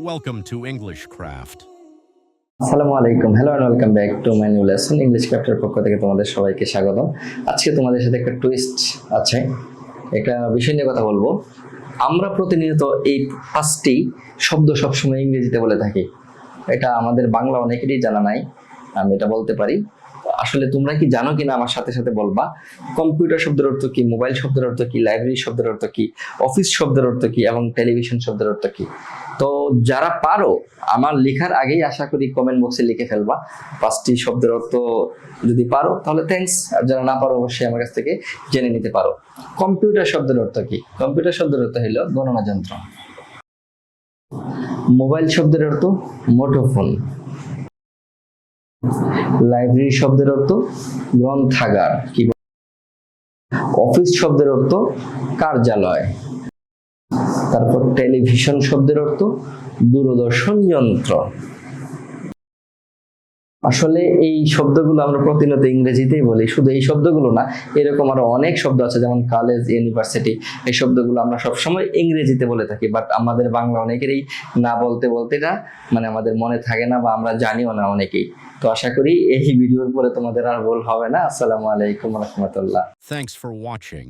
Welcome to English Craft. আসসালামু আলাইকুম, hello and welcome back to my new lesson. English ক্যাপ্টার পক্ষ থেকে তোমাদের সবাইকে স্বাগত। আজকে তোমাদের সাথে একটা টুইস্ট আছে, একটা বিষয় নিয়ে কথা বলবো। আমরা প্রতিনিয়ত এই পাঁচটি শব্দ সবসময় ইংরেজিতে বলে থাকি, এটা আমাদের বাংলা অনেকেরই জানা নাই। আমি এটা বলতে পারি, আসলে তোমরা কি জানো কিনা আমার সাথে সাথে বলবা। কম্পিউটার শব্দের অর্থ কি, মোবাইল শব্দের অর্থ কি, লাইব্রেরি শব্দের অর্থ কি, অফিস শব্দের অর্থ কি এবং টেলিভিশন শব্দের অর্থ কি। তো যারা পারো আমার লেখার আগেই আশা করি কমেন্ট বক্সে লিখে ফেলবা পাঁচটি শব্দের অর্থ। যদি পারো তাহলে থ্যাঙ্কস, আর যারা না পারো অবশ্যই আমার কাছ থেকে জেনে নিতে পারো। কম্পিউটার শব্দের অর্থ কি? কম্পিউটার শব্দের অর্থ হলো গণনা যন্ত্র। মোবাইল শব্দের অর্থ মুঠোফোন। লাইব্রেরি শব্দের অর্থ গ্রন্থাগার। কি? অফিস শব্দের অর্থ কার্যালয়। তারপর টেলিভিশন শব্দের অর্থ দূরদর্শন যন্ত্র। আসলে এই শব্দগুলো আমরা প্রতিনিয়ত ইংরেজিতেই বলি, শুধু এই শব্দগুলো না, এরকম আরো অনেক শব্দ আছে, যেমন কলেজ, ইউনিভার্সিটি। এই শব্দগুলো আমরা সবসময় ইংরেজিতে বলে থাকি, বাট আমাদের বাংলা অনেকেরই না বলতে বলতে না, মানে আমাদের মনে থাকে না বা আমরা জানিও না অনেকেই। তো আশা করি এই ভিডিওর পরে তোমাদের আর ভুল হবে না। আসসালামু আলাইকুম রহমতুল্লাহ। Thanks for watching.